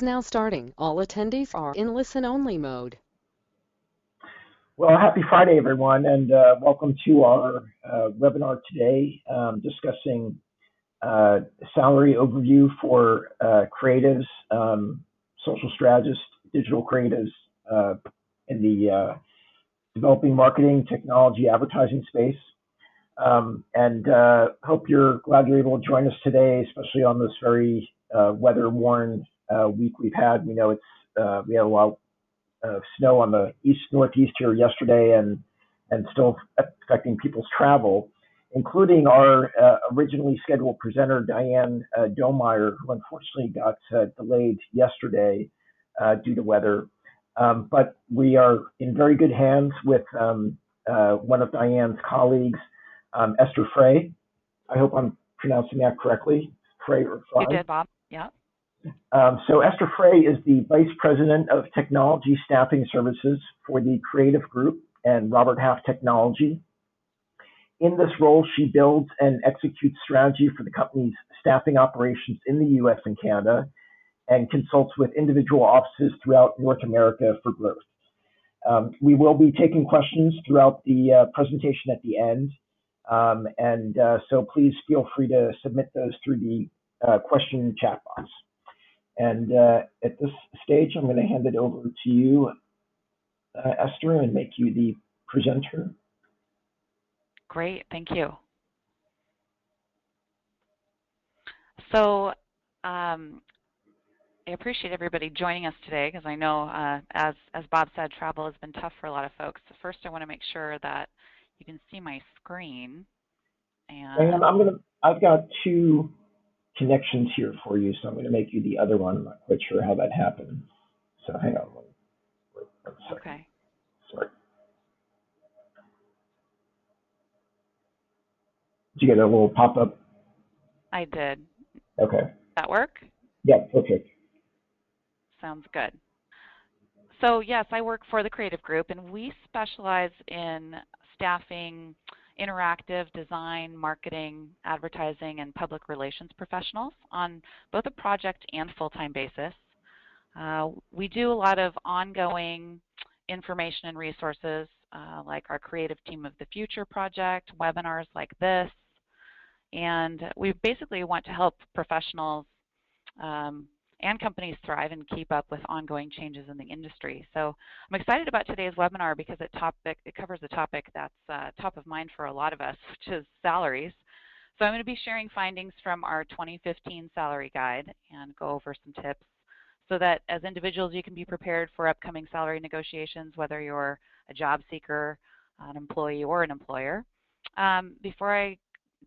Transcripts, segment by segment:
Now starting. All attendees are in listen-only mode. Well, happy Friday, everyone, and welcome to our webinar today discussing salary overview for creatives, social strategists, digital creatives in the developing marketing, technology, advertising space. And hope you're glad you're able to join us today, especially on this very weather-worn week we've had. We know we had a lot snow on the northeast here yesterday, and still affecting people's travel, including our originally scheduled presenter Diane Domeyer, who unfortunately got delayed yesterday due to weather. But we are in very good hands with one of Diane's colleagues, Esther Frey. I hope I'm pronouncing that correctly. Frey or Frey? You did, Bob. Yeah. So Esther Frey is the Vice President of Technology Staffing Services for the Creative Group and Robert Half Technology. In this role, she builds and executes strategy for the company's staffing operations in the US and Canada, and consults with individual offices throughout North America for growth. We will be taking questions throughout the presentation at the end, so please feel free to submit those through the question chat box. And at this stage, I'm going to hand it over to you, Esther, and make you the presenter. Great, thank you. So I appreciate everybody joining us today, because I know, as Bob said, travel has been tough for a lot of folks. So first, I want to make sure that you can see my screen. And I've got two connections here for you, so I'm going to make you the other one. I'm not quite sure how that happened. So hang on one second. Okay. Sorry. Did you get a little pop-up? I did. Okay. Does that work? Yeah, perfect. Sounds good. So yes, I work for the Creative Group, and we specialize in staffing interactive design, marketing, advertising, and public relations professionals on both a project and full-time basis. We do a lot of ongoing information and resources, like our Creative Team of the Future project, webinars like this, and we basically want to help professionals and companies thrive and keep up with ongoing changes in the industry. So I'm excited about today's webinar because it covers a topic that's top of mind for a lot of us, which is salaries. So I'm going to be sharing findings from our 2015 salary guide and go over some tips so that as individuals you can be prepared for upcoming salary negotiations, whether you're a job seeker, an employee, or an employer. Before I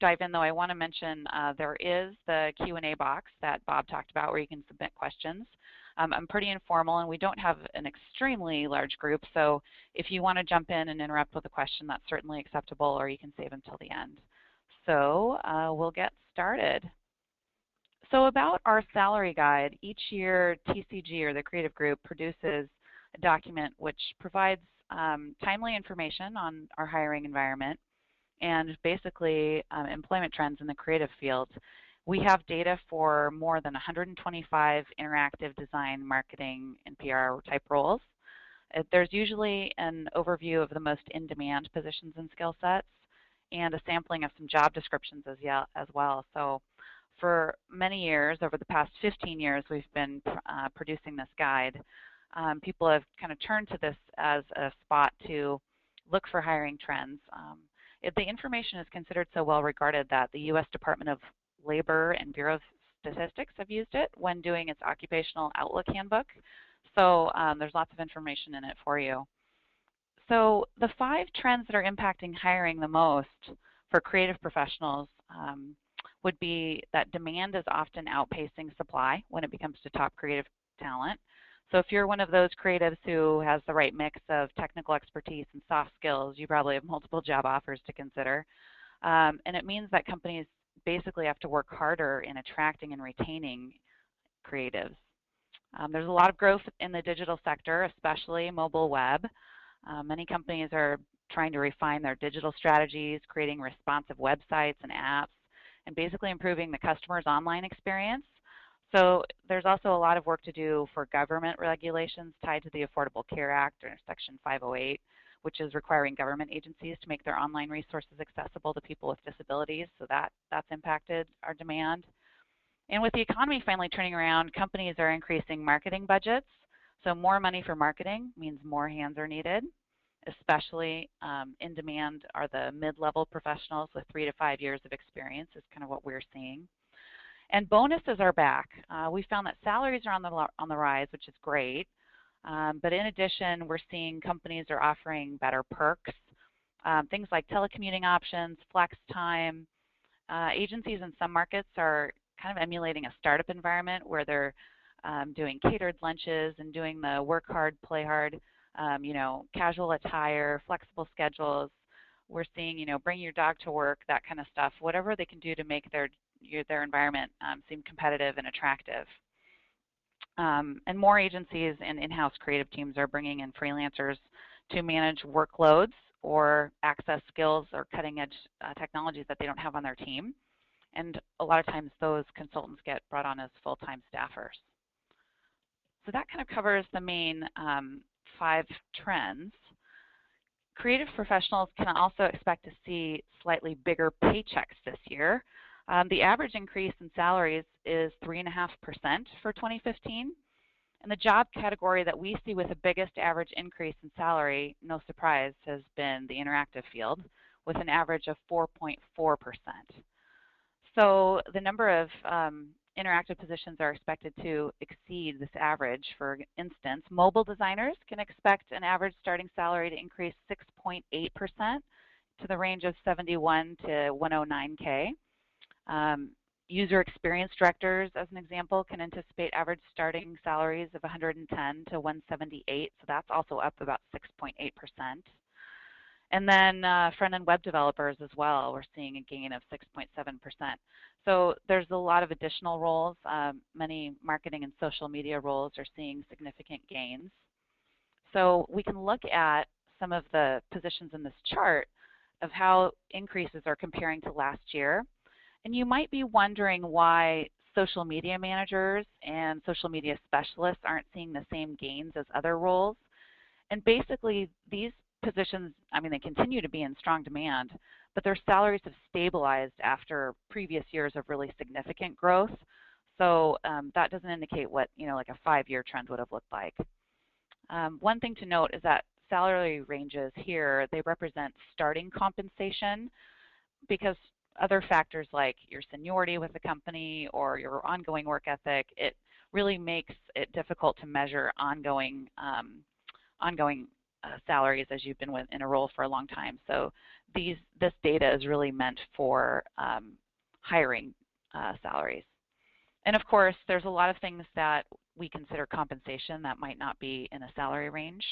dive in, though, I want to mention there is the Q&A box that Bob talked about where you can submit questions. I'm pretty informal, and we don't have an extremely large group, so if you want to jump in and interrupt with a question, that's certainly acceptable, or you can save until the end. So we'll get started. So about our salary guide, each year TCG, or the Creative Group, produces a document which provides timely information on our hiring environment and basically employment trends in the creative field. We have data for more than 125 interactive design, marketing, and PR type roles. There's usually an overview of the most in-demand positions and skill sets and a sampling of some job descriptions as well. So for many years, over the past 15 years, we've been producing this guide. People have kind of turned to this as a spot to look for hiring trends. The information is considered so well regarded that the U.S. Department of Labor and Bureau of Statistics have used it when doing its Occupational Outlook Handbook. So there's lots of information in it for you. So the 5 trends that are impacting hiring the most for creative professionals would be that demand is often outpacing supply when it comes to top creative talent. So if you're one of those creatives who has the right mix of technical expertise and soft skills, you probably have multiple job offers to consider. And it means that companies basically have to work harder in attracting and retaining creatives. There's a lot of growth in the digital sector, especially mobile web. Many companies are trying to refine their digital strategies, creating responsive websites and apps, and basically improving the customer's online experience. So there's also a lot of work to do for government regulations tied to the Affordable Care Act or Section 508, which is requiring government agencies to make their online resources accessible to people with disabilities. So that's impacted our demand. And with the economy finally turning around, companies are increasing marketing budgets. So more money for marketing means more hands are needed. Especially in demand are the mid-level professionals with 3 to 5 years of experience is kind of what we're seeing. And bonuses are back. We found that salaries are on the rise, which is great. But in addition, we're seeing companies are offering better perks, things like telecommuting options, flex time. Agencies in some markets are kind of emulating a startup environment where they're doing catered lunches and doing the work hard, play hard, casual attire, flexible schedules. We're seeing, bring your dog to work, that kind of stuff, whatever they can do to make their environment seem competitive and attractive. And more agencies and in-house creative teams are bringing in freelancers to manage workloads or access skills or cutting-edge technologies that they don't have on their team. And a lot of times those consultants get brought on as full-time staffers. So that kind of covers the main 5 trends. Creative professionals can also expect to see slightly bigger paychecks this year. The average increase in salaries is 3.5% for 2015. And the job category that we see with the biggest average increase in salary, no surprise, has been the interactive field with an average of 4.4%. So the number of interactive positions are expected to exceed this average. For instance, mobile designers can expect an average starting salary to increase 6.8% to the range of 71 to 109K. User experience directors, as an example, can anticipate average starting salaries of 110 to 178, so that's also up about 6.8%. And then front-end web developers as well, we're seeing a gain of 6.7%. So there's a lot of additional roles. Many marketing and social media roles are seeing significant gains. So we can look at some of the positions in this chart of how increases are comparing to last year. And you might be wondering why social media managers and social media specialists aren't seeing the same gains as other roles. And basically, these positions, they continue to be in strong demand, but their salaries have stabilized after previous years of really significant growth. So that doesn't indicate what, like a 5-year trend would have looked like. One thing to note is that salary ranges here, they represent starting compensation, because other factors like your seniority with the company or your ongoing work ethic, it really makes it difficult to measure ongoing salaries as you've been in a role for a long time. So this data is really meant for hiring salaries. And of course, there's a lot of things that we consider compensation that might not be in a salary range,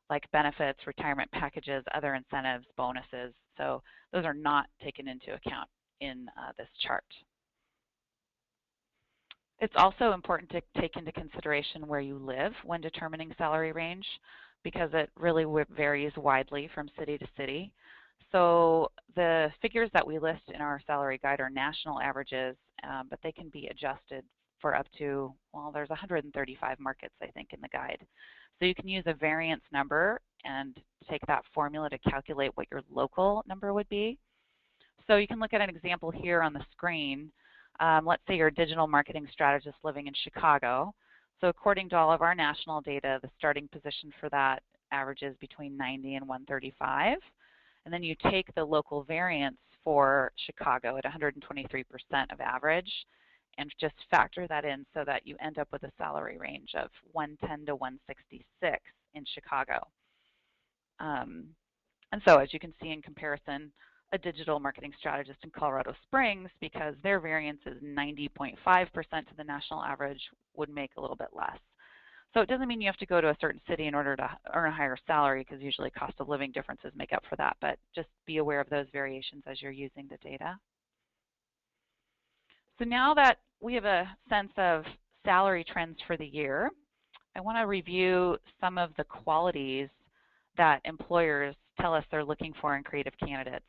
like benefits, retirement packages, other incentives, bonuses. So those are not taken into account in this chart. It's also important to take into consideration where you live when determining salary range, because it really varies widely from city to city. So the figures that we list in our salary guide are national averages, but they can be adjusted for up to, well, there's 135 markets, I think, in the guide. So you can use a variance number and take that formula to calculate what your local number would be. So you can look at an example here on the screen. Let's say you're a digital marketing strategist living in Chicago. So according to all of our national data, the starting position for that averages between 90 and 135. And then you take the local variance for Chicago at 123% of average and just factor that in so that you end up with a salary range of 110 to 166 in Chicago. And so as you can see in comparison, a digital marketing strategist in Colorado Springs, because their variance is 90.5% to the national average, would make a little bit less. So it doesn't mean you have to go to a certain city in order to earn a higher salary, because usually cost of living differences make up for that, but just be aware of those variations as you're using the data. So now that we have a sense of salary trends for the year, I want to review some of the qualities that employers tell us they're looking for in creative candidates.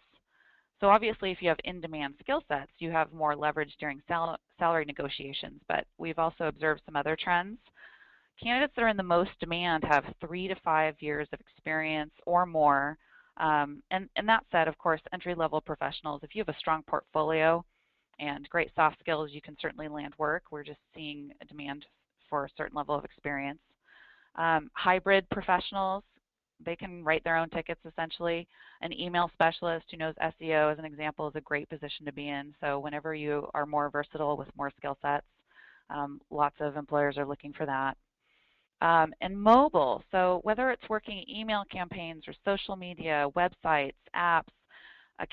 So obviously, if you have in-demand skill sets, you have more leverage during salary negotiations, but we've also observed some other trends. Candidates that are in the most demand have 3 to 5 years of experience or more. And that said, of course, entry-level professionals, if you have a strong portfolio and great soft skills, you can certainly land work. We're just seeing a demand for a certain level of experience. Hybrid professionals, they can write their own tickets essentially. An email specialist who knows SEO, as an example, is a great position to be in. So whenever you are more versatile with more skill sets, lots of employers are looking for that. And mobile, so whether it's working email campaigns or social media, websites, apps,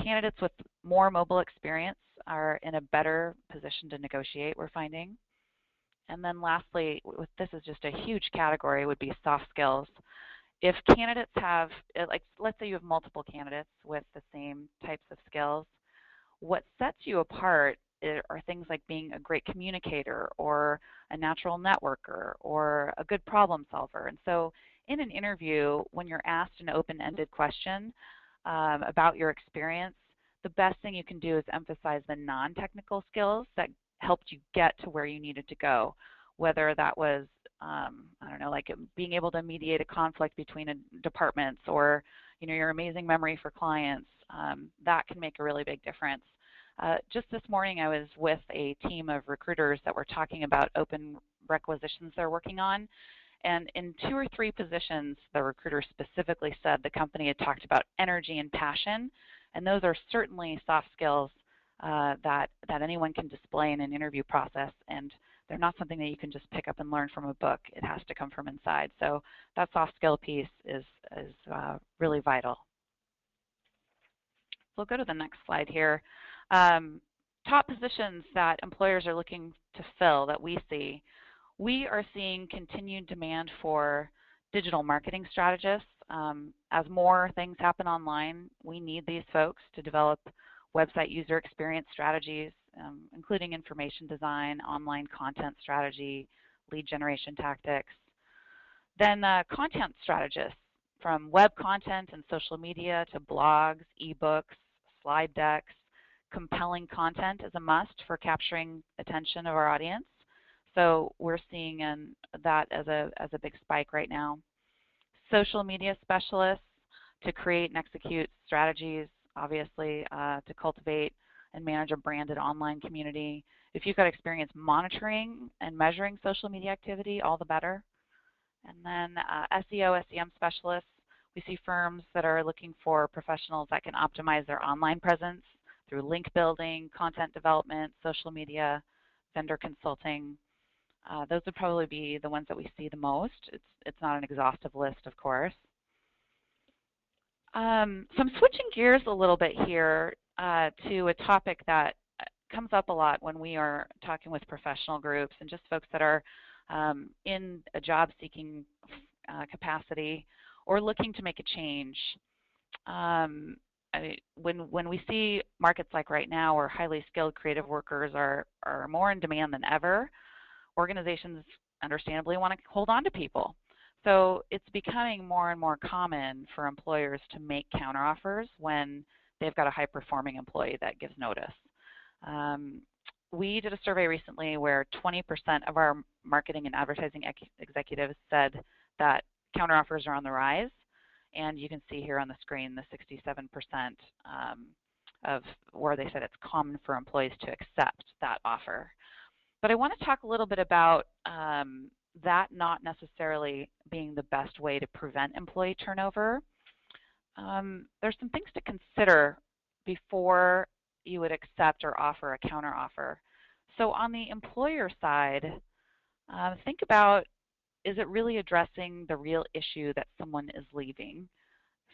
candidates with more mobile experience are in a better position to negotiate, we're finding. And then lastly, this is just a huge category, would be soft skills. If candidates have, like let's say you have multiple candidates with the same types of skills, what sets you apart are things like being a great communicator or a natural networker or a good problem solver. And so in an interview, when you're asked an open-ended question about your experience, the best thing you can do is emphasize the non-technical skills that helped you get to where you needed to go, whether that was, I don't know, like being able to mediate a conflict between departments or, your amazing memory for clients. That can make a really big difference. Just this morning, I was with a team of recruiters that were talking about open requisitions they're working on. And in 2 or 3 positions, the recruiter specifically said the company had talked about energy and passion. And those are certainly soft skills that anyone can display in an interview process. And they're not something that you can just pick up and learn from a book. It has to come from inside. So that soft skill piece is really vital. So we'll go to the next slide here. Top positions that employers are looking to fill that we see. We are seeing continued demand for digital marketing strategists. As more things happen online, we need these folks to develop website user experience strategies, including information design, online content strategy, lead generation tactics. Then content strategists, from web content and social media to blogs, ebooks, slide decks. Compelling content is a must for capturing attention of our audience. So we're seeing that as a big spike right now. Social media specialists to create and execute strategies, obviously, to cultivate and manage a branded online community. If you've got experience monitoring and measuring social media activity, all the better. And then SEO, SEM specialists, we see firms that are looking for professionals that can optimize their online presence through link building, content development, social media, vendor consulting. Those would probably be the ones that we see the most. It's not an exhaustive list, of course. So I'm switching gears a little bit here to a topic that comes up a lot when we are talking with professional groups and just folks that are in a job-seeking capacity or looking to make a change. When we see markets like right now where highly skilled creative workers are more in demand than ever, organizations understandably want to hold on to people. So it's becoming more and more common for employers to make counteroffers when they've got a high-performing employee that gives notice. We did a survey recently where 20% of our marketing and advertising executives said that counteroffers are on the rise. And you can see here on the screen the 67% of where they said it's common for employees to accept that offer. But I want to talk a little bit about that not necessarily being the best way to prevent employee turnover. There's some things to consider before you would accept or offer a counteroffer. So on the employer side, think about, is it really addressing the real issue that someone is leaving?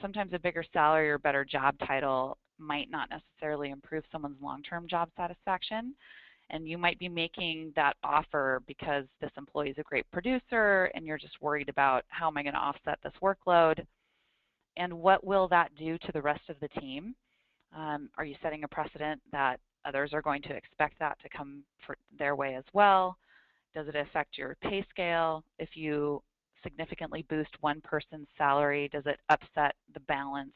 Sometimes a bigger salary or better job title might not necessarily improve someone's long-term job satisfaction. And you might be making that offer because this employee is a great producer and you're just worried about how am I going to offset this workload and what will that do to the rest of the team? Are you setting a precedent that others are going to expect that to come their way as well? Does it affect your pay scale? If you significantly boost one person's salary, does it upset the balance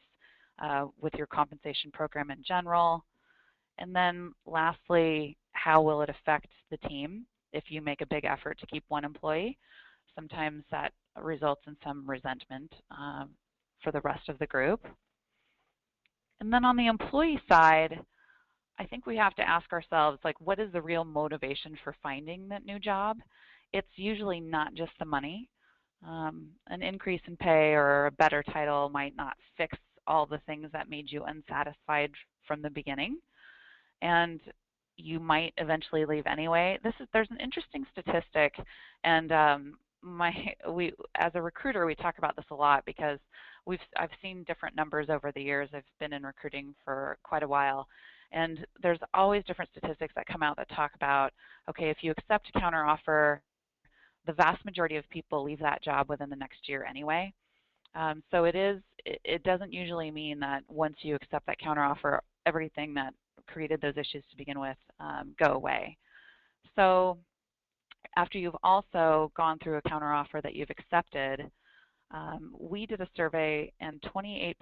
with your compensation program in general. And then lastly, how will it affect the team if you make a big effort to keep one employee? Sometimes that results in some resentment for the rest of the group. And then on the employee side, I think we have to ask ourselves, like, what is the real motivation for finding that new job? It's usually not just the money. An increase in pay or a better title might not fix all the things that made you unsatisfied from the beginning, and you might eventually leave anyway. There's an interesting statistic, and as a recruiter, we talk about this a lot because I've seen different numbers over the years. I've been in recruiting for quite a while, and there's always different statistics that come out that talk about, okay, if you accept a counteroffer, the vast majority of people leave that job within the next year anyway. So it doesn't usually mean that once you accept that counteroffer, everything that created those issues to begin with go away. So after you've also gone through a counteroffer that you've accepted, we did a survey, and 28%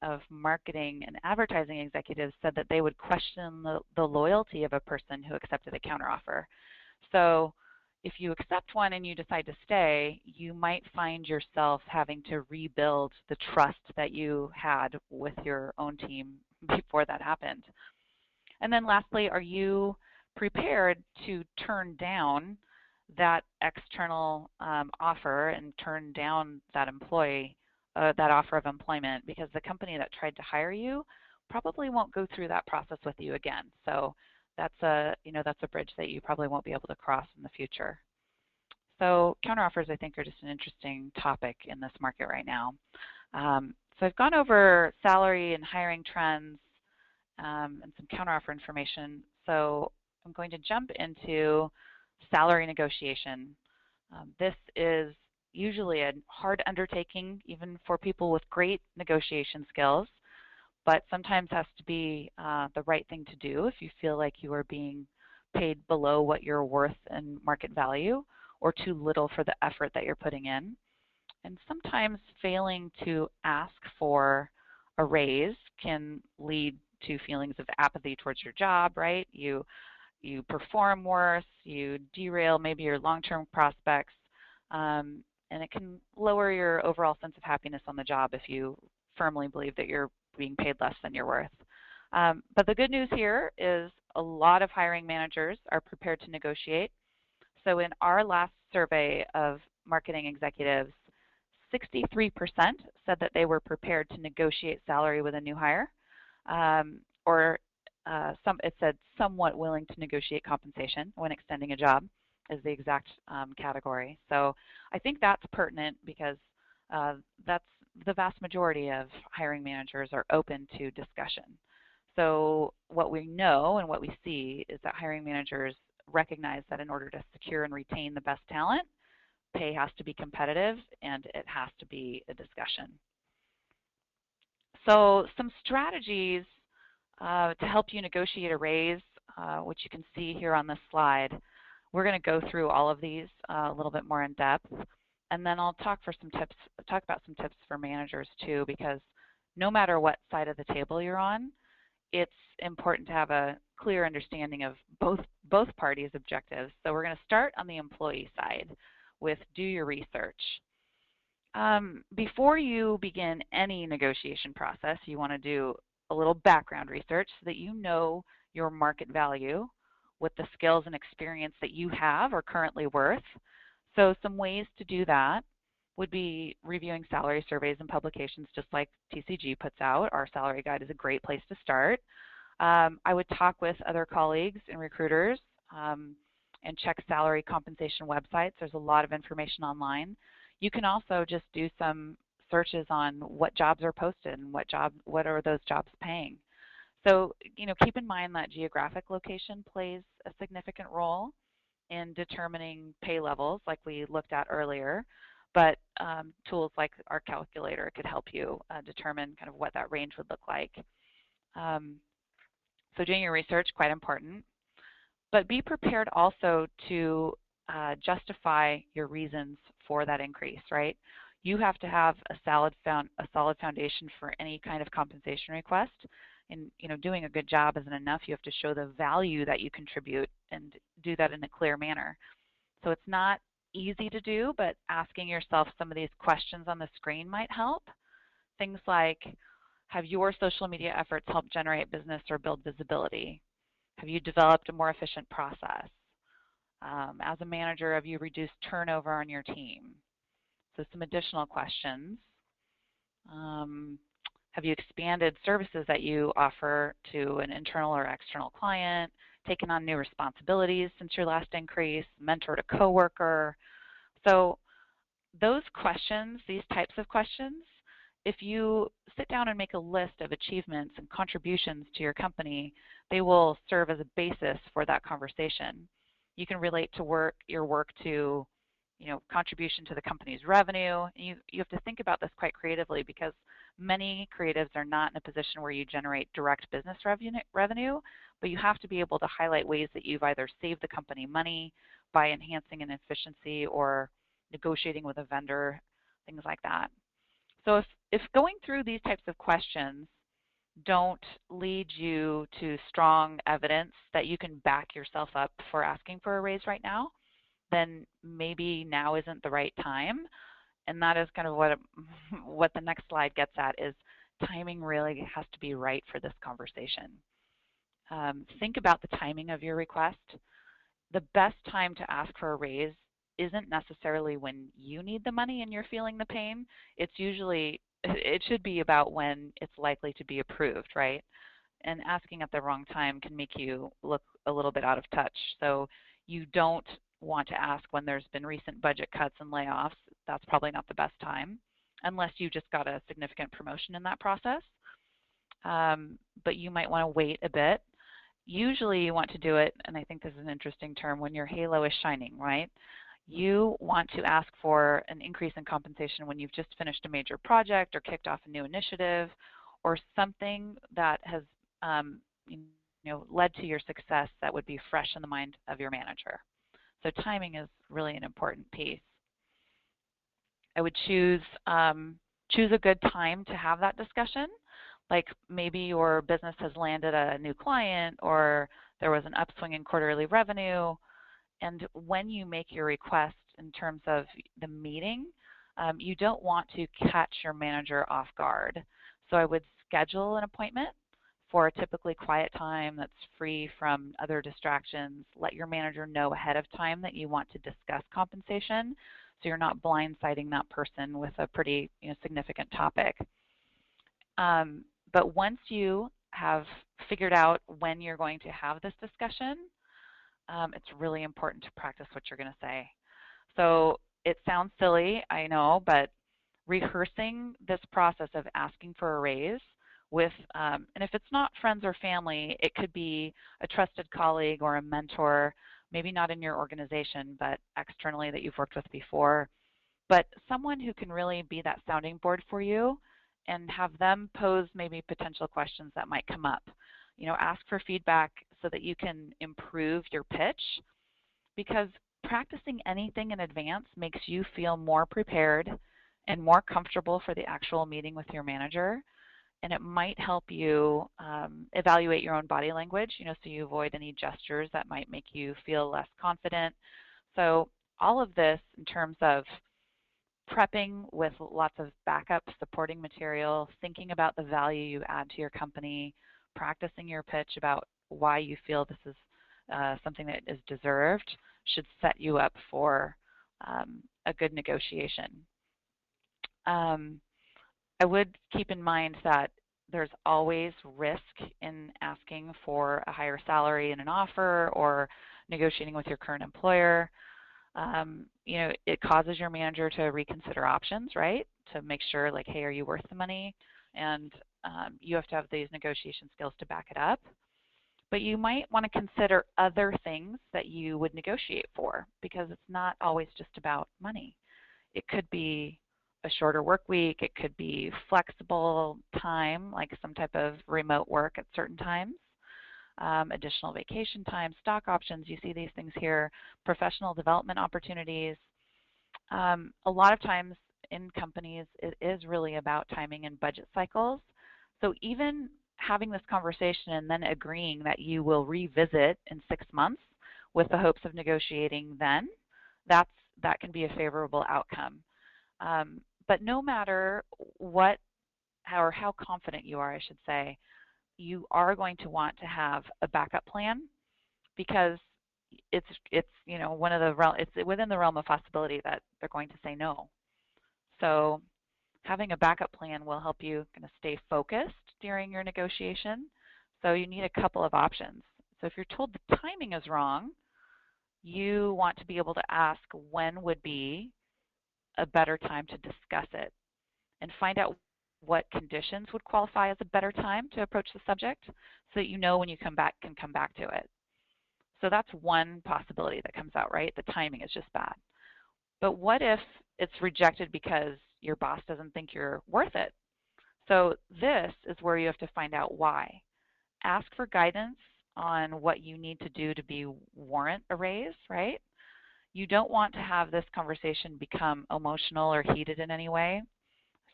of marketing and advertising executives said that they would question the loyalty of a person who accepted a counteroffer. So if you accept one and you decide to stay, you might find yourself having to rebuild the trust that you had with your own team before that happened. And then lastly, are you prepared to turn down that external offer and turn down that that offer of employment, because the company that tried to hire you probably won't go through that process with you again. So that's a bridge that you probably won't be able to cross in the future. So counteroffers, I think, are just an interesting topic in this market right now. So I've gone over salary and hiring trends and some counteroffer information. So I'm going to jump into salary negotiation. This is usually a hard undertaking, even for people with great negotiation skills, but sometimes has to be the right thing to do if you feel like you are being paid below what you're worth and market value, or too little for the effort that you're putting in. And sometimes failing to ask for a raise can lead to feelings of apathy towards your job, right? You perform worse, you derail maybe your long-term prospects, and it can lower your overall sense of happiness on the job if you firmly believe that you're being paid less than you're worth. But the good news here is a lot of hiring managers are prepared to negotiate. So in our last survey of marketing executives, 63% said that they were prepared to negotiate salary with a new hire, it said somewhat willing to negotiate compensation when extending a job is the exact category. So I think that's pertinent because that's the vast majority of hiring managers are open to discussion. So what we know and what we see is that hiring managers recognize that in order to secure and retain the best talent, pay has to be competitive and it has to be a discussion. So some strategies to help you negotiate a raise, which you can see here on this slide. We're going to go through all of these a little bit more in depth, and then I'll talk about some tips for managers too, because no matter what side of the table you're on, it's important to have a clear understanding of both parties' objectives. So we're going to start on the employee side with do your research. Before you begin any negotiation process, you want to do a little background research so that you know your market value, what the skills and experience that you have are currently worth. So some ways to do that would be reviewing salary surveys and publications just like TCG puts out. Our salary guide is a great place to start. I would talk with other colleagues and recruiters and check salary compensation websites. There's a lot of information online. You can also just do some searches on what jobs are posted and what are those jobs paying. So, keep in mind that geographic location plays a significant role in determining pay levels like we looked at earlier, but tools like our calculator could help you determine kind of what that range would look like. So doing your research, quite important, but be prepared also to justify your reasons for that increase, right? You have to have a solid foundation for any kind of compensation request. And doing a good job isn't enough. You have to show the value that you contribute and do that in a clear manner. So it's not easy to do, but asking yourself some of these questions on the screen might help. Things like, have your social media efforts helped generate business or build visibility? Have you developed a more efficient process? As a manager, have you reduced turnover on your team? So some additional questions. Have you expanded services that you offer to an internal or external client? Taken on new responsibilities since your last increase? Mentored a coworker? So those questions, these types of questions, if you sit down and make a list of achievements and contributions to your company, they will serve as a basis for that conversation. You can relate to your work to, contribution to the company's revenue. You have to think about this quite creatively because many creatives are not in a position where you generate direct business revenue, but you have to be able to highlight ways that you've either saved the company money by enhancing an efficiency or negotiating with a vendor, things like that. So if going through these types of questions don't lead you to strong evidence that you can back yourself up for asking for a raise right now, then maybe now isn't the right time. And that is kind of what the next slide gets at, is timing really has to be right for this conversation. Think about the timing of your request. The best time to ask for a raise isn't necessarily when you need the money and you're feeling the pain. It should be about when it's likely to be approved, right? And asking at the wrong time can make you look a little bit out of touch. So you don't want to ask when there's been recent budget cuts and layoffs. That's probably not the best time, unless you just got a significant promotion in that process. But you might want to wait a bit. Usually you want to do it, and I think this is an interesting term, when your halo is shining, right? You want to ask for an increase in compensation when you've just finished a major project or kicked off a new initiative or something that has led to your success that would be fresh in the mind of your manager. So timing is really an important piece. I would choose a good time to have that discussion. Like maybe your business has landed a new client or there was an upswing in quarterly revenue. And when you make your request in terms of the meeting, you don't want to catch your manager off guard. So I would schedule an appointment for a typically quiet time that's free from other distractions. Let your manager know ahead of time that you want to discuss compensation so you're not blindsiding that person with a pretty significant topic. But once you have figured out when you're going to have this discussion, it's really important to practice what you're going to say. So it sounds silly, I know, but rehearsing this process of asking for a raise with, and if it's not friends or family, it could be a trusted colleague or a mentor, maybe not in your organization, but externally that you've worked with before, but someone who can really be that sounding board for you and have them pose maybe potential questions that might come up. Ask for feedback so that you can improve your pitch, because practicing anything in advance makes you feel more prepared and more comfortable for the actual meeting with your manager. And it might help you evaluate your own body language, so you avoid any gestures that might make you feel less confident. So all of this in terms of prepping with lots of backup supporting material, thinking about the value you add to your company, practicing your pitch about why you feel this is something that is deserved, should set you up for a good negotiation. I would keep in mind that there's always risk in asking for a higher salary in an offer or negotiating with your current employer. It causes your manager to reconsider options, right? To make sure, like, hey, are you worth the money? And you have to have these negotiation skills to back it up. But you might want to consider other things that you would negotiate for, because it's not always just about money. It could be a shorter work week. It could be flexible time, like some type of remote work at certain times, additional vacation time, stock options. You see these things here, professional development opportunities. A lot of times in companies, it is really about timing and budget cycles. So even having this conversation and then agreeing that you will revisit in 6 months with the hopes of negotiating then, that can be a favorable outcome. But no matter what or how confident you are, I should say, you are going to want to have a backup plan because it's it's within the realm of possibility that they're going to say no. So having a backup plan will help you kind of stay focused during your negotiation. So you need a couple of options. So if you're told the timing is wrong, you want to be able to ask when would be a better time to discuss it and find out what conditions would qualify as a better time to approach the subject so that you know when you can come back to it. So that's one possibility that comes out, right? The timing is just bad. But what if it's rejected because your boss doesn't think you're worth it? So this is where you have to find out why. Ask for guidance on what you need to do to warrant a raise, right? You don't want to have this conversation become emotional or heated in any way.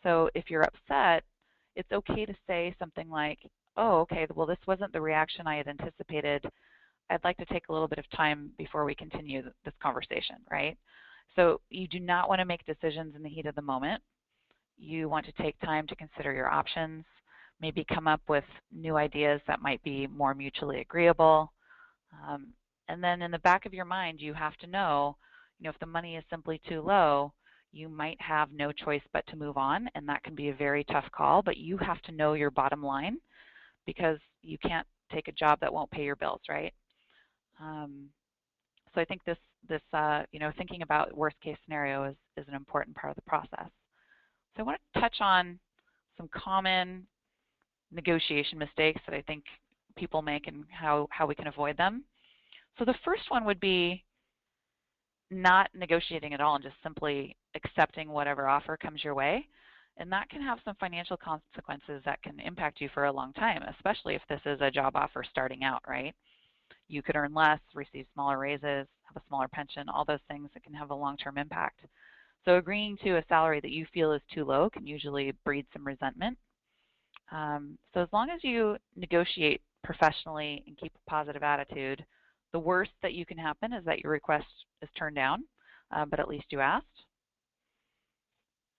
So if you're upset, it's okay to say something like, oh, okay, well, this wasn't the reaction I had anticipated. I'd like to take a little bit of time before we continue this conversation, right? So you do not want to make decisions in the heat of the moment. You want to take time to consider your options, maybe come up with new ideas that might be more mutually agreeable. And then in the back of your mind, you have to know, if the money is simply too low, you might have no choice but to move on, and that can be a very tough call, but you have to know your bottom line because you can't take a job that won't pay your bills, right? So I think this thinking about worst case scenario is an important part of the process. So I want to touch on some common negotiation mistakes that I think people make and how we can avoid them. So the first one would be not negotiating at all and just simply accepting whatever offer comes your way. And that can have some financial consequences that can impact you for a long time, especially if this is a job offer starting out, right? You could earn less, receive smaller raises, have a smaller pension, all those things that can have a long-term impact. So agreeing to a salary that you feel is too low can usually breed some resentment. So as long as you negotiate professionally and keep a positive attitude, the worst that you can happen is that your request is turned down, but at least you asked.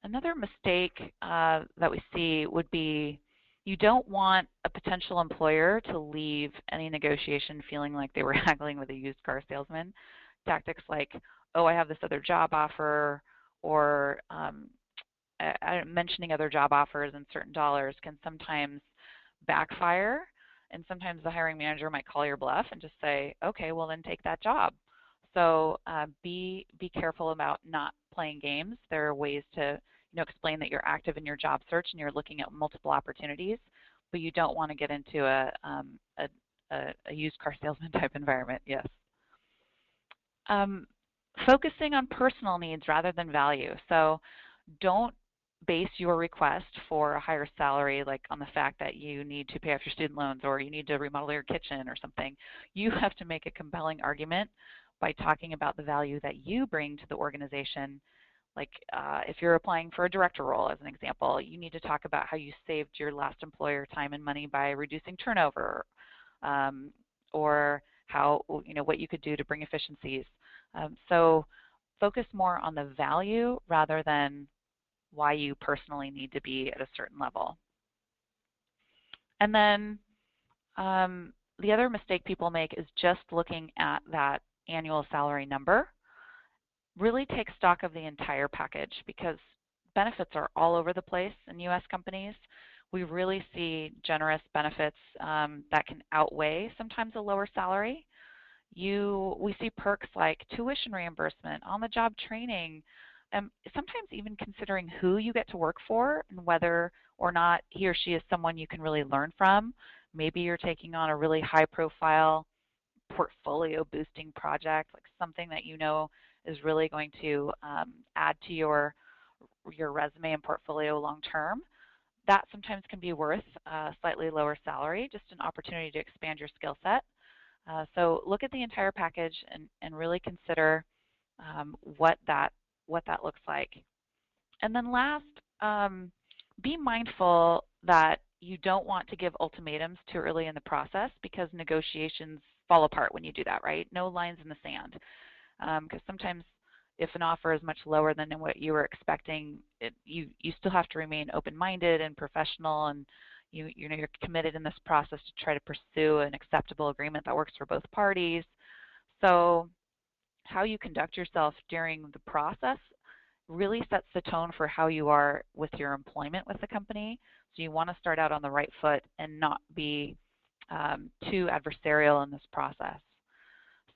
Another mistake that we see would be you don't want a potential employer to leave any negotiation feeling like they were haggling with a used car salesman. Tactics like, oh, I have this other job offer, or mentioning other job offers and certain dollars can sometimes backfire. And sometimes the hiring manager might call your bluff and just say, okay, well then take that job. So be careful about not playing games. There are ways to explain that you're active in your job search and you're looking at multiple opportunities, but you don't want to get into a used car salesman type environment. Yes. Focusing on personal needs rather than value. So don't base your request for a higher salary like on the fact that you need to pay off your student loans or you need to remodel your kitchen or something. You have to make a compelling argument by talking about the value that you bring to the organization. Like if you're applying for a director role, as an example, you need to talk about how you saved your last employer time and money by reducing turnover, or how what you could do to bring efficiencies. So focus more on the value rather than why you personally need to be at a certain level. And then the other mistake people make is just looking at that annual salary number. Really take stock of the entire package because benefits are all over the place in U.S. companies. We really see generous benefits that can outweigh sometimes a lower salary. We see perks like tuition reimbursement, on-the-job training, sometimes even considering who you get to work for and whether or not he or she is someone you can really learn from. Maybe you're taking on a really high-profile portfolio boosting project, like something that you know is really going to add to your resume and portfolio long term. That sometimes can be worth a slightly lower salary, just an opportunity to expand your skill set. So look at the entire package and really consider what that looks like. And then last, be mindful that you don't want to give ultimatums too early in the process because negotiations fall apart when you do that, right? No lines in the sand. Because sometimes if an offer is much lower than what you were expecting, you still have to remain open-minded and professional, and you're committed in this process to try to pursue an acceptable agreement that works for both parties. So how you conduct yourself during the process really sets the tone for how you are with your employment with the company. So you want to start out on the right foot and not be too adversarial in this process.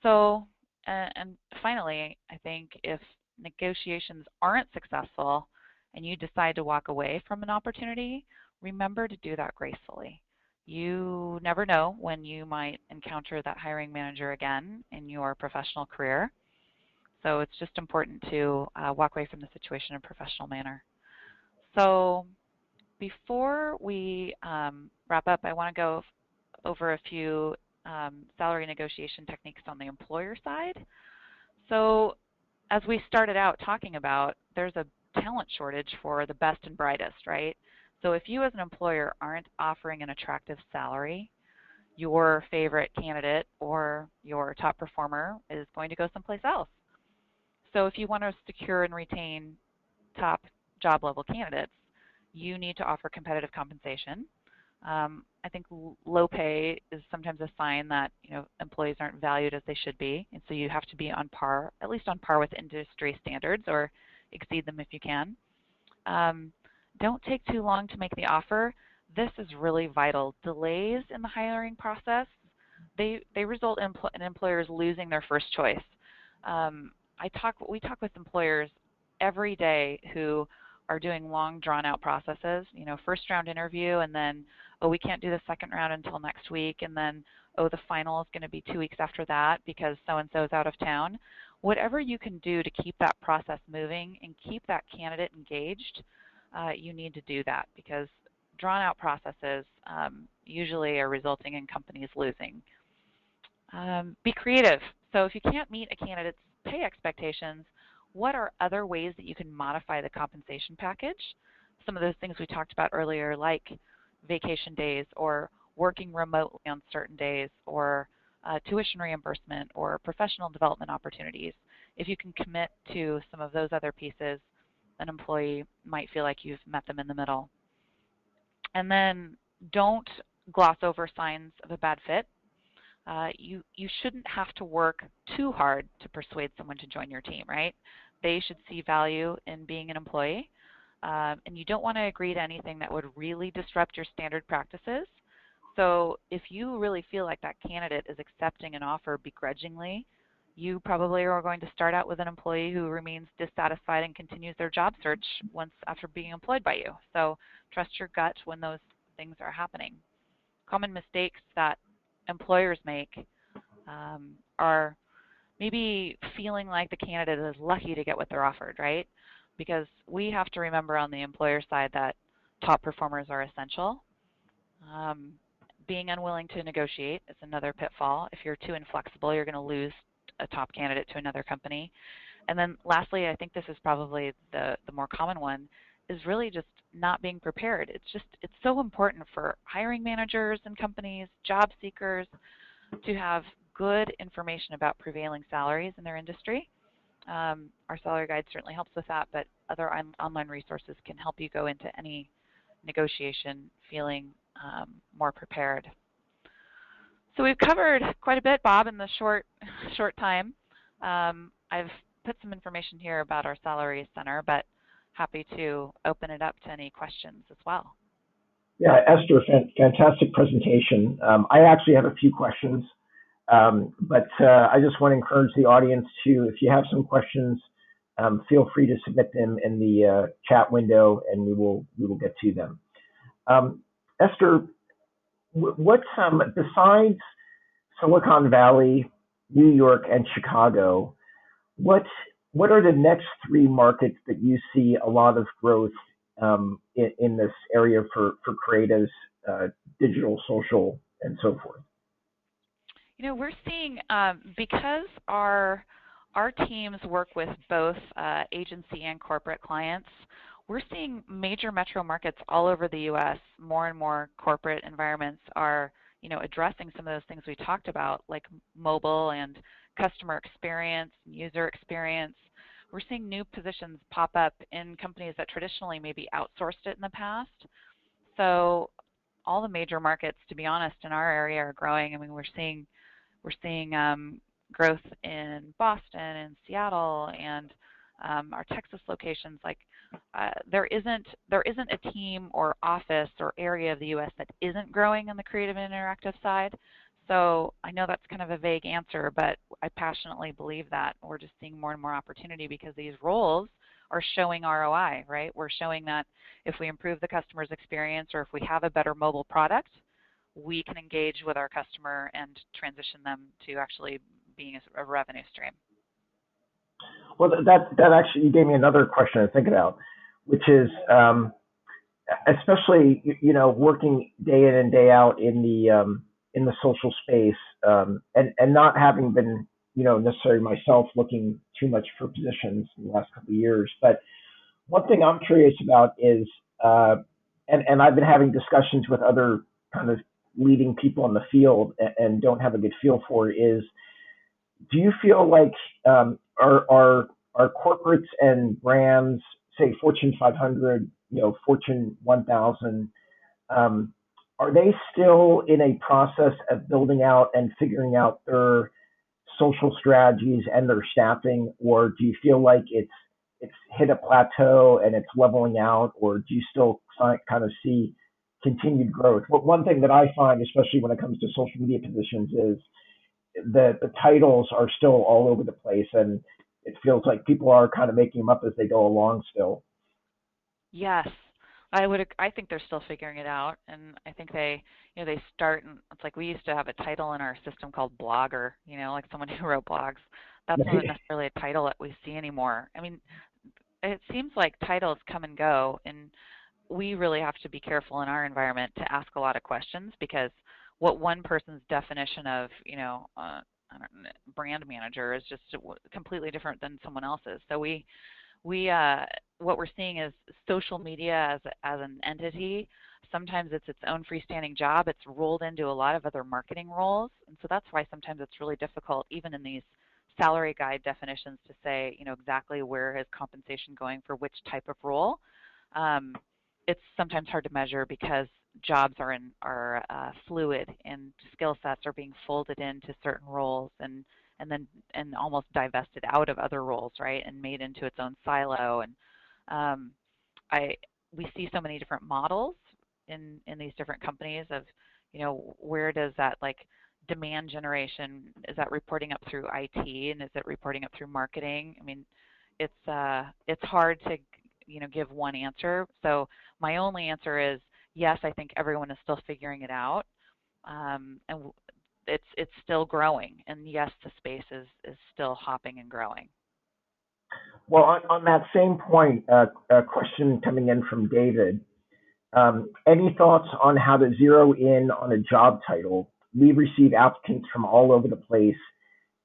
So, and finally, I think if negotiations aren't successful and you decide to walk away from an opportunity, remember to do that gracefully. You never know when you might encounter that hiring manager again in your professional career. So it's just important to walk away from the situation in a professional manner. So before we wrap up, I want to go over a few salary negotiation techniques on the employer side. So as we started out talking about, there's a talent shortage for the best and brightest, right? So if you as an employer aren't offering an attractive salary, your favorite candidate or your top performer is going to go someplace else. So if you want to secure and retain top job level candidates, you need to offer competitive compensation. I think low pay is sometimes a sign that employees aren't valued as they should be, and so you have to be on par, at least on par with industry standards, or exceed them if you can. Don't take too long to make the offer. This is really vital. Delays in the hiring process, they result in employers losing their first choice. We talk with employers every day who are doing long drawn out processes, first round interview, and then, oh, we can't do the second round until next week, and then, oh, the final is going to be 2 weeks after that because so-and-so is out of town. Whatever you can do to keep that process moving and keep that candidate engaged, you need to do that because drawn out processes usually are resulting in companies losing. Be creative. So if you can't meet a candidate's pay expectations, what are other ways that you can modify the compensation package? Some of those things we talked about earlier, like vacation days or working remotely on certain days or tuition reimbursement or professional development opportunities. If you can commit to some of those other pieces, an employee might feel like you've met them in the middle. And then don't gloss over signs of a bad fit. You shouldn't have to work too hard to persuade someone to join your team, right? They should see value in being an employee. And you don't want to agree to anything that would really disrupt your standard practices. So if you really feel like that candidate is accepting an offer begrudgingly, you probably are going to start out with an employee who remains dissatisfied and continues their job search once after being employed by you. So trust your gut when those things are happening. Common mistakes that employers make are maybe feeling like the candidate is lucky to get what they're offered, right? Because we have to remember on the employer side that top performers are essential. Being unwilling to negotiate is another pitfall. If you're too inflexible, you're going to lose a top candidate to another company. And then lastly, I think this is probably the more common one, is really just not being prepared. It's so important for hiring managers and companies, job seekers, to have good information about prevailing salaries in their industry. Our salary guide certainly helps with that, but other online resources can help you go into any negotiation feeling more prepared. So we've covered quite a bit, Bob, in the short time. I've put some information here about our Salaries Center, but happy to open it up to any questions as well. Yeah, Esther, fantastic presentation. I actually have a few questions, but I just want to encourage the audience to, if you have some questions, feel free to submit them in the chat window, and we will get to them. Esther, what's besides Silicon Valley, New York, and Chicago, what are the next 3 markets that you see a lot of growth in this area for creatives, digital, social, and so forth? We're seeing because our teams work with both agency and corporate clients, we're seeing major metro markets all over the U.S. More and more corporate environments are, addressing some of those things we talked about, like mobile and customer experience, user experience. We're seeing new positions pop up in companies that traditionally maybe outsourced it in the past. So all the major markets, to be honest, in our area are growing. I mean, we're seeing growth in Boston and Seattle and our Texas locations. Like there isn't a team or office or area of the U.S. that isn't growing on the creative and interactive side. So I know that's kind of a vague answer, but I passionately believe that we're just seeing more and more opportunity because these roles are showing ROI, right? We're showing that if we improve the customer's experience or if we have a better mobile product, we can engage with our customer and transition them to actually being a revenue stream. Well, that actually, you gave me another question to think about, which is, especially, working day in and day out in the social space, and not having been, necessarily myself looking too much for positions in the last couple of years. But one thing I'm curious about is, and I've been having discussions with other kind of leading people in the field and don't have a good feel for it, is, do you feel like our corporates and brands, say Fortune 500, Fortune 1000, are they still in a process of building out and figuring out their social strategies and their staffing, or do you feel like it's hit a plateau and it's leveling out, or do you still kind of see continued growth? But one thing that I find, especially when it comes to social media positions, is that the titles are still all over the place, and it feels like people are kind of making them up as they go along still. Yes, I think they're still figuring it out, and I think they start. And it's like we used to have a title in our system called blogger. Like someone who wrote blogs. That's not necessarily a title that we see anymore. I mean, it seems like titles come and go, and we really have to be careful in our environment to ask a lot of questions, because what one person's definition of, I don't know, brand manager is just completely different than someone else's. So what we're seeing is social media as an entity. Sometimes it's its own freestanding job. It's rolled into a lot of other marketing roles, and so that's why sometimes it's really difficult, even in these salary guide definitions, to say, exactly where is compensation going for which type of role. It's sometimes hard to measure because jobs are fluid, and skill sets are being folded into certain roles and almost divested out of other roles, right, and made into its own silo. And we see so many different models in these different companies of, where does that, like, demand generation, is that reporting up through IT, and is it reporting up through marketing? I mean, it's hard to give one answer. So my only answer is yes, I think everyone is still figuring it out, and it's still growing. And yes, the space is still hopping and growing. Well, on that same point, a question coming in from David. Any thoughts on how to zero in on a job title? We receive applicants from all over the place.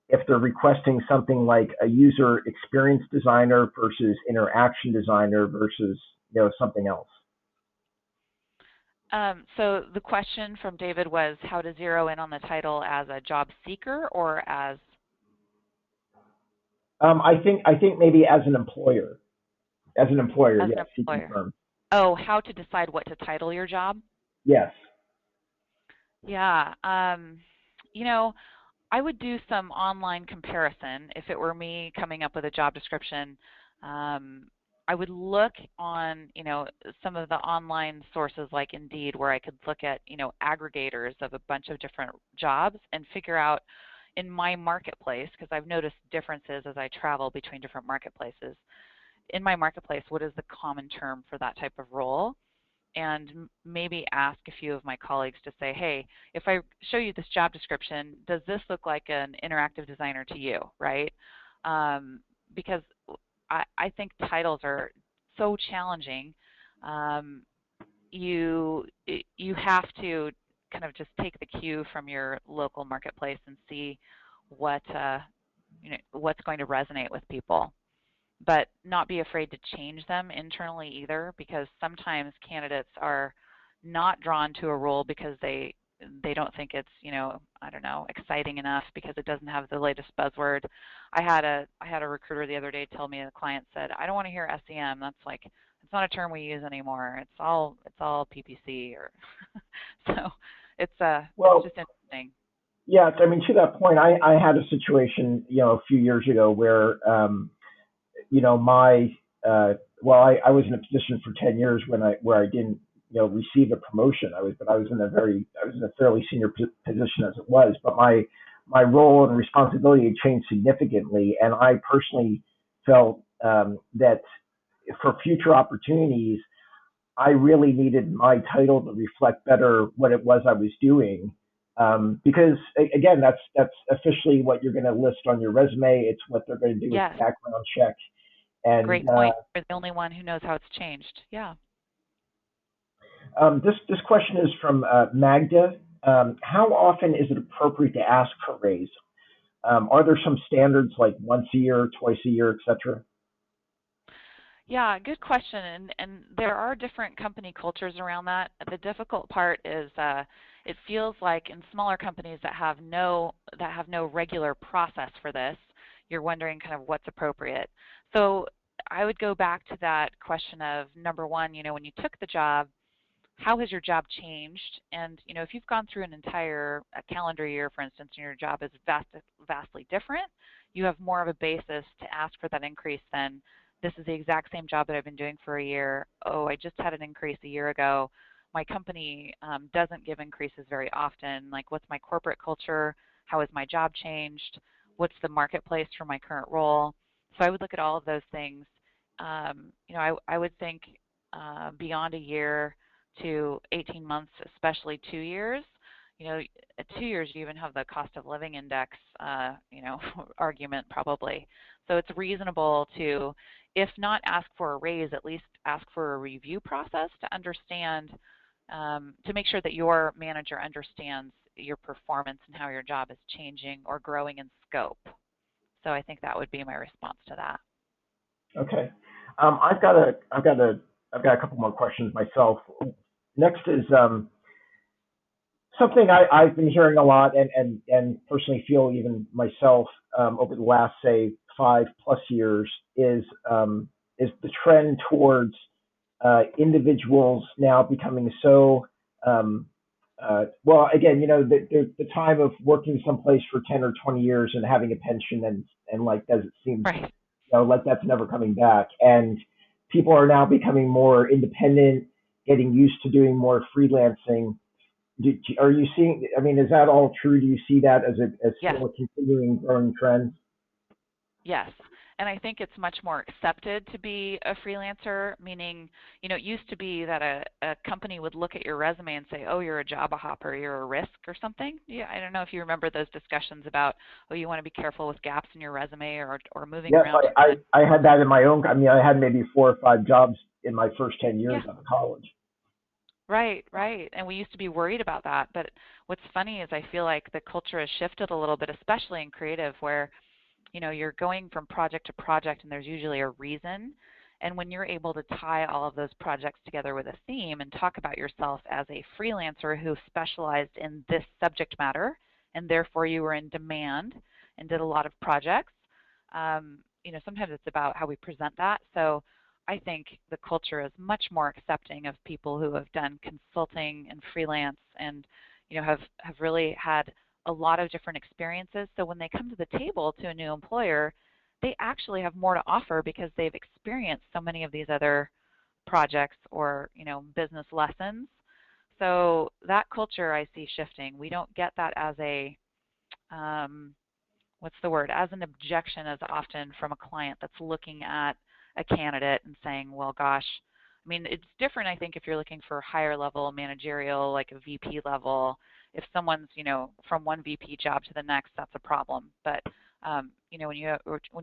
If they're requesting something like a user experience designer versus interaction designer versus something else. So the question from David was how to zero in on the title as a job seeker or as? I think maybe as an employer. As an employer, as yes. An employer. Oh, how to decide what to title your job? Yes. Yeah. I would do some online comparison. If it were me coming up with a job description, I would look on, some of the online sources like Indeed, where I could look at, aggregators of a bunch of different jobs and figure out in my marketplace, because I've noticed differences as I travel between different marketplaces. In my marketplace, what is the common term for that type of role? And maybe ask a few of my colleagues to say, hey, if I show you this job description, does this look like an interactive designer to you, right? Because I think titles are so challenging. You have to kind of just take the cue from your local marketplace and see what's going to resonate with people. but not be afraid to change them internally either, because sometimes candidates are not drawn to a role because they don't think it's, I don't know, exciting enough because it doesn't have the latest buzzword. I had a recruiter the other day tell me, the client said, I don't want to hear SEM. That's like, it's not a term we use anymore. It's all PPC or so it's Well, just interesting. yeah, I mean, to that point, I had a situation, a few years ago where, my, well, I was in a position for 10 years where I didn't, receive a promotion. But I was I was in a fairly senior position as it was, but my role and responsibility had changed significantly. And I personally felt, that for future opportunities, I really needed my title to reflect better what it was I was doing. Because again, that's officially what you're going to list on your resume. It's what they're going to do with the Yes, background check. And great point. You're the only one who knows how it's changed. Yeah. this question is from Magda. How often is it appropriate to ask for a raise? Are there some standards like once a year, twice a year, etc.? Yeah, good question. And there are different company cultures around that. The difficult part is it feels like in smaller companies that have no regular process for this, you're wondering kind of what's appropriate. So I would go back to that question of number one, when you took the job, how has your job changed? And if you've gone through an entire a calendar year, for instance, and your job is vastly different, you have more of a basis to ask for that increase than this is the exact same job that I've been doing for a year. Oh, I just had an increase a year ago. My company doesn't give increases very often. Like, what's my corporate culture? How has my job changed? What's the marketplace for my current role? So I would look at all of those things. I would think beyond a year to 18 months, especially 2 years. At 2 years, you even have the cost of living index, argument probably. So it's reasonable to, if not ask for a raise, at least ask for a review process to understand, to make sure that your manager understands your performance and how your job is changing or growing in scope. So I think that would be my response to that. Okay. I've got a couple more questions myself. Next is something I've been hearing a lot, and personally feel even myself, over the last, say, 5+ years, is the trend towards individuals now becoming so, well, again, the time of working someplace for 10 or 20 years and having a pension, and like, does it seem, Right. like that's never coming back. And people are now becoming more independent, getting used to doing more freelancing. Are you seeing? I mean, is that all true? Do you see that as Yes. still a continuing growing trend? Yes. And I think it's much more accepted to be a freelancer, meaning, it used to be that a company would look at your resume and say, oh, you're a job hopper, you're a risk or something. Yeah, I don't know if you remember those discussions about, oh, you want to be careful with gaps in your resume or moving Yes, around too much. I had that in my own. I mean, I had maybe 4 or 5 jobs in my first 10 years Yeah, out of college. right, right. And we used to be worried about that. But what's funny is I feel like the culture has shifted a little bit, especially in creative, where you're going from project to project and there's usually a reason. And when you're able to tie all of those projects together with a theme and talk about yourself as a freelancer who specialized in this subject matter, and therefore you were in demand and did a lot of projects, sometimes it's about how we present that. So I think the culture is much more accepting of people who have done consulting and freelance and have really had a lot of different experiences. So when they come to the table to a new employer, they actually have more to offer because they've experienced so many of these other projects or, business lessons. So that culture I see shifting. We don't get that as a, um, what's the word, as an objection as often from a client that's looking at a candidate and saying, well, gosh, I mean, it's different, I think, if you're looking for higher level managerial, like a VP level. If someone's, from one VP job to the next, that's a problem. But, when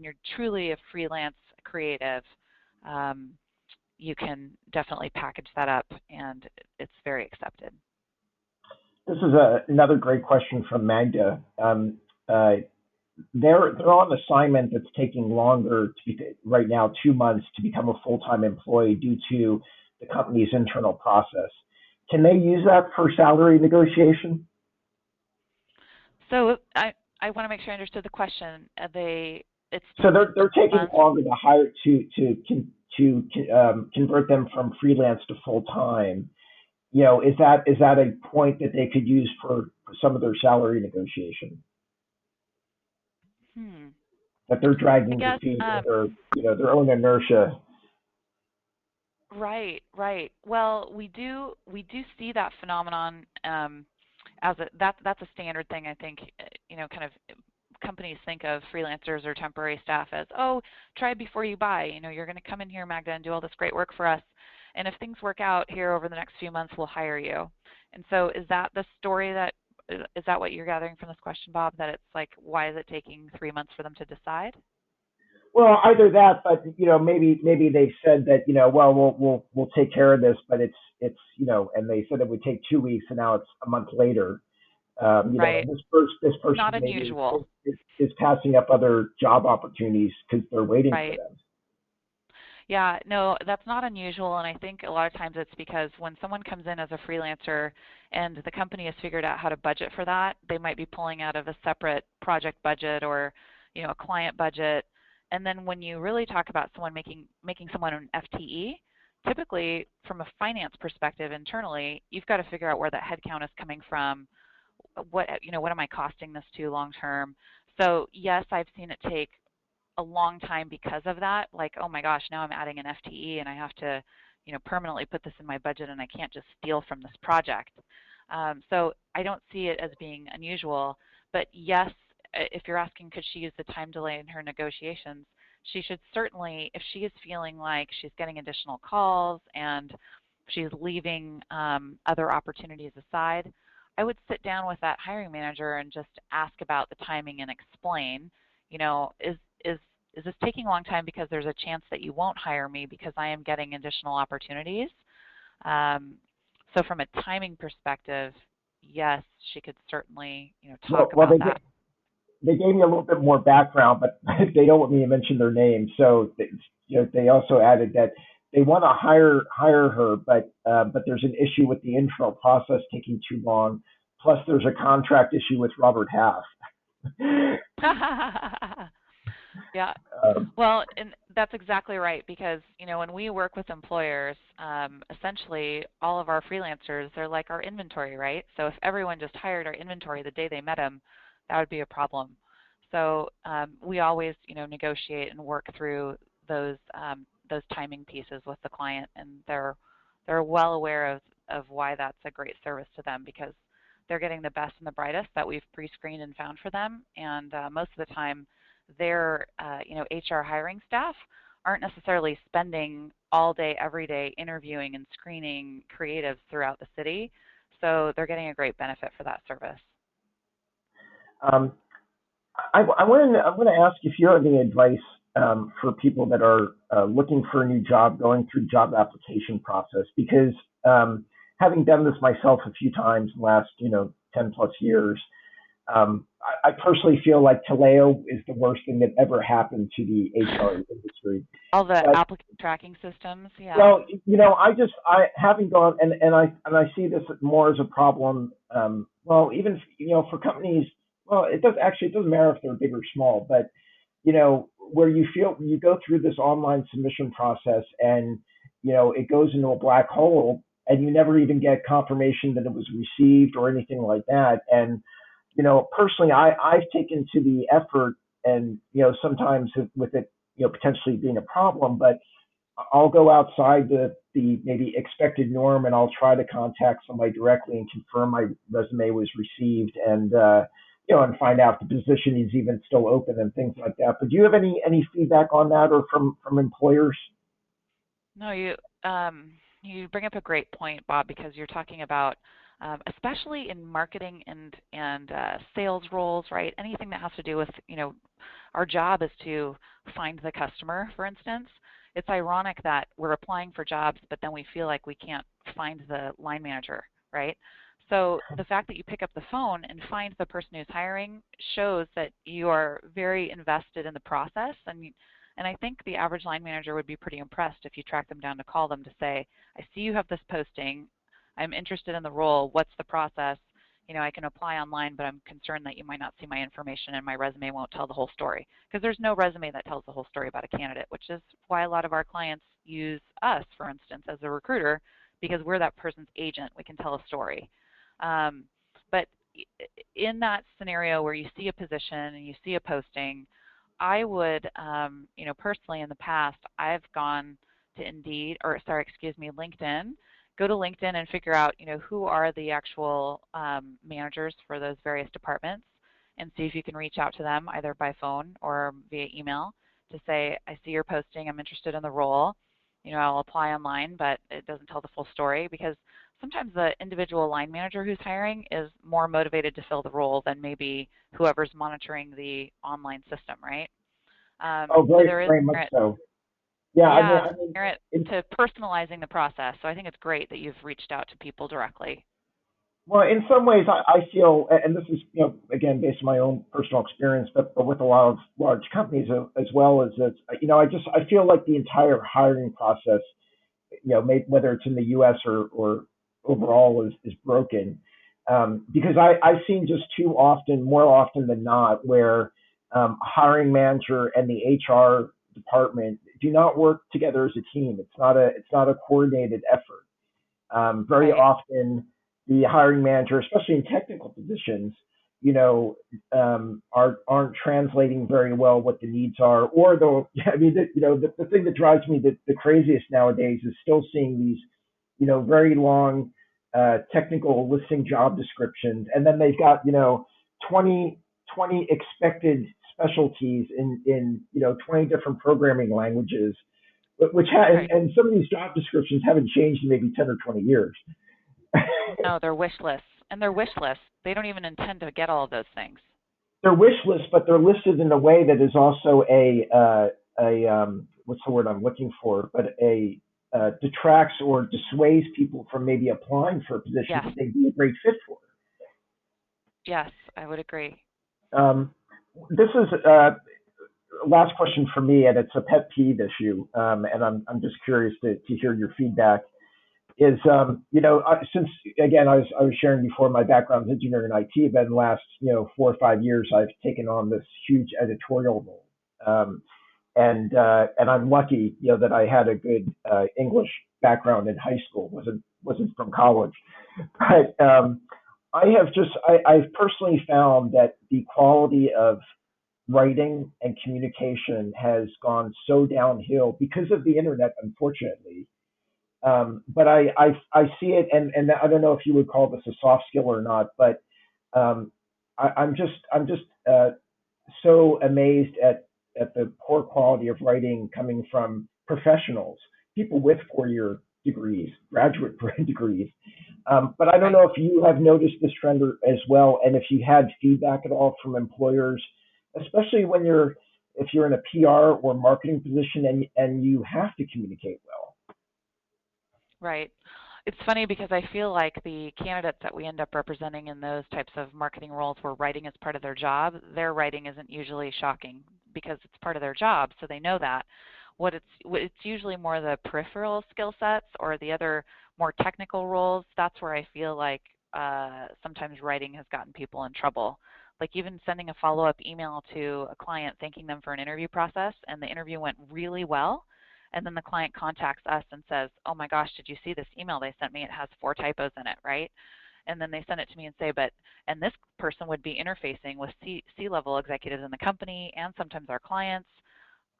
you're truly a freelance creative, um, you can definitely package that up, and it's very accepted. This is another great question from Magda. they're on assignment that's taking longer to be, right now, 2 months to become a full-time employee due to the company's internal process. Can they use that for salary negotiation? So I want to make sure I understood the question. It's So taking they're taking 2 months. longer to hire to convert them from freelance to full time. Is that a point that they could use for some of their salary negotiation Hmm. that they're I dragging their guess feet or their own inertia? right, right. Well, we do see that phenomenon as that's a standard thing. I think kind of companies think of freelancers or temporary staff as, oh, try before you buy. You're going to come in here, Magda, and do all this great work for us, and if things work out here over the next few months, we'll hire you. And so, is that the story that is that what you're gathering from this question, Bob? That it's like, why is it taking 3 months for them to decide? Well, either that, but maybe they've said that well we'll take care of this, but it's and they said it would take 2 weeks, and now it's a month later. Right. And this Not person maybe unusual. is passing up other job opportunities because they're waiting for Right. them. Yeah, no, that's not unusual, and I think a lot of times it's because when someone comes in as a freelancer and the company has figured out how to budget for that, they might be pulling out of a separate project budget or, a client budget. And then when you really talk about someone making someone an FTE, typically from a finance perspective internally, you've got to figure out where that headcount is coming from. What am I costing this to long term? So yes, I've seen it take a long time because of that. Like, oh my gosh, now I'm adding an FTE and I have to, permanently put this in my budget and I can't just steal from this project. So I don't see it as being unusual. But yes, if you're asking could she use the time delay in her negotiations, she should certainly, if she is feeling like she's getting additional calls and she's leaving other opportunities aside, I would sit down with that hiring manager and just ask about the timing and explain, is is this taking a long time because there's a chance that you won't hire me because I am getting additional opportunities? Um, so from a timing perspective, yes, she could certainly, Well, talk well about that. they gave me a little bit more background, but they don't want me to mention their name. So they also added that they want to hire her, but there's an issue with the internal process taking too long. Plus, there's a contract issue with Robert Half. Yeah. um, Well, and that's exactly right because, when we work with employers, essentially all of our freelancers, they're like our inventory, right? So if everyone just hired our inventory the day they met them, that would be a problem. So we always, negotiate and work through those timing pieces with the client, and they're well aware of why that's a great service to them because they're getting the best and the brightest that we've pre-screened and found for them, and most of the time their HR hiring staff aren't necessarily spending all day, every day interviewing and screening creatives throughout the city. So they're getting a great benefit for that service. um, I want to ask if you have any advice for people that are looking for a new job, going through job application process, because having done this myself a few times in the last 10 plus years, I personally feel like Taleo is the worst thing that ever happened to the HR industry. All the But applicant tracking systems, yeah. well, I having gone and I see this more as a problem. Well, even for companies, well, it doesn't matter if they're big or small, but where you feel you go through this online submission process and it goes into a black hole and you never even get confirmation that it was received or anything like that. And personally, I've taken to the effort, and sometimes with it potentially being a problem, but I'll go outside the maybe expected norm, and I'll try to contact somebody directly and confirm my resume was received, and and find out if the position is even still open and things like that. But do you have any feedback on that, or from employers? No, you bring up a great point, Bob, because you're talking about especially in marketing and sales roles, right? Anything that has to do with our job is to find the customer, for instance. It's ironic that we're applying for jobs, but then we feel like we can't find the line manager, right? So the fact that you pick up the phone and find the person who's hiring shows that you are very invested in the process. And I think the average line manager would be pretty impressed if you track them down to call them to say, I see you have this posting. I'm interested in the role. What's the process? I can apply online, but I'm concerned that you might not see my information and my resume won't tell the whole story. Because there's no resume that tells the whole story about a candidate, which is why a lot of our clients use us, for instance, as a recruiter, because we're that person's agent. We can tell a story. But in that scenario where you see a position and you see a posting, I would, personally in the past, I've gone to LinkedIn. Go to LinkedIn and figure out, who are the actual managers for those various departments, and see if you can reach out to them either by phone or via email to say, I see your posting, I'm interested in the role. I'll apply online, but it doesn't tell the full story, because sometimes the individual line manager who's hiring is more motivated to fill the role than maybe whoever's monitoring the online system, right? Oh, So very, there is very much merit, so. Yeah, yeah, merit it, to personalizing the process. So I think it's great that you've reached out to people directly. well, in some ways, I feel, and this is, again, based on my own personal experience, but with a lot of large companies as well, is that, I feel like the entire hiring process, whether it's in the U.S. or overall, is broken. Because I've seen just too often, more often than not, where a hiring manager and the HR department do not work together as a team. It's not a coordinated effort. Very Right. often, the hiring manager, especially in technical positions, aren't translating very well what the needs are. Or though, I mean, the thing that drives me the craziest nowadays is still seeing these, very long technical listing job descriptions, and then they've got 20 20 expected specialties in 20 different programming languages, which Right. and some of these job descriptions haven't changed in maybe 10 or 20 years. No, they're wish lists. And they're wish lists. They don't even intend to get all of those things. They're wish lists, but they're listed in a way that is also what's the word I'm looking for? But a detracts or dissuades people from maybe applying for a position Yes. that they'd be a great fit for. Yes, I would agree. Um, this is last question for me, and it's a pet peeve issue, and I'm just curious to hear your feedback. Is since again I was sharing before, my background is engineering and IT, but in the last 4 or 5 years I've taken on this huge editorial role, and I'm lucky that I had a good English background in high school, wasn't from college, but I've personally found that the quality of writing and communication has gone so downhill because of the internet, unfortunately. But I see it, and I don't know if you would call this a soft skill or not, but I'm just so amazed at the poor quality of writing coming from professionals, people with 4 year degrees, graduate degrees. But I don't Right. know if you have noticed this trend as well, and if you had feedback at all from employers, especially if you're in a PR or marketing position and you have to communicate well. Right. It's funny because I feel like the candidates that we end up representing in those types of marketing roles where writing is part of their job, their writing isn't usually shocking because it's part of their job, so they know that. It's usually more the peripheral skill sets or the other more technical roles. That's where I feel like sometimes writing has gotten people in trouble. Like even sending a follow-up email to a client thanking them for an interview process, and the interview went really well, and then the client contacts us and says, oh my gosh, did you see this email they sent me? It has 4 typos in it, right? And then they send it to me and say, and this person would be interfacing with C-level executives in the company and sometimes our clients.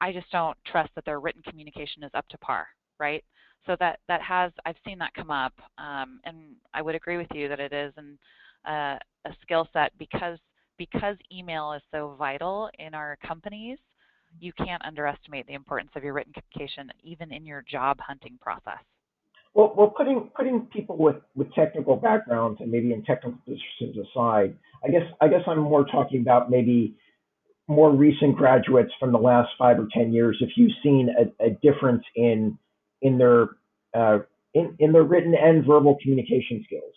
I just don't trust that their written communication is up to par, right? So I've seen that come up, and I would agree with you that it is a skill set because email is so vital in our companies. You can't underestimate the importance of your written communication even in your job hunting process. Well, putting people with technical backgrounds and maybe in technical positions aside, I guess I'm more talking about maybe more recent graduates from the last 5 or 10 years. If you've seen a difference in their uh, in their written and verbal communication skills.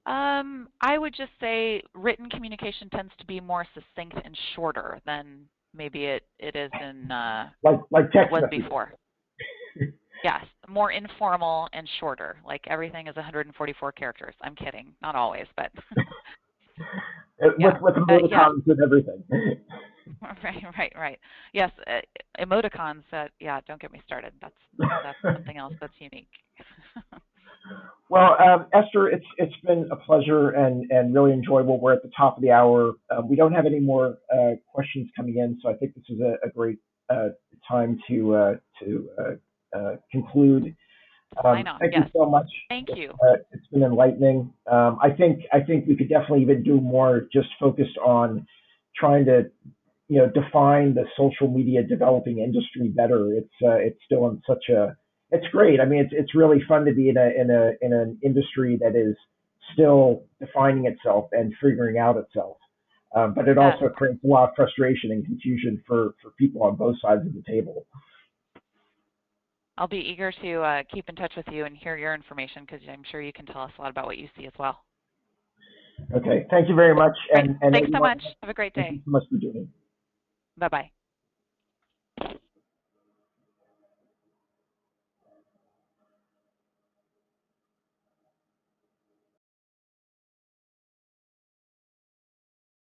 I would just say written communication tends to be more succinct and shorter than maybe it is in Like it text was messages. before. Yes, more informal and shorter. Like everything is 144 characters. I'm kidding, not always, but with yeah. Yes, emoticons and everything. right. Yes, emoticons. Yeah, don't get me started. That's something else that's unique. Well, Esther, it's been a pleasure and really enjoyable. We're at the top of the hour. We don't have any more questions coming in, so I think this is a great time to conclude. Sign off. Thank you Yes. so much. Thank you. It's been enlightening. I think we could definitely even do more, just focused on trying to define the social media developing industry better. It's still in such a it's great. I mean, it's really fun to be in an industry that is still defining itself and figuring out itself. But it Yes. also creates a lot of frustration and confusion for people on both sides of the table. I'll be eager to keep in touch with you and hear your information because I'm sure you can tell us a lot about what you see as well. Okay, thank you very much, Great. and Thanks so everyone, much. Have a great thank you day. so much for doing it. Bye-bye.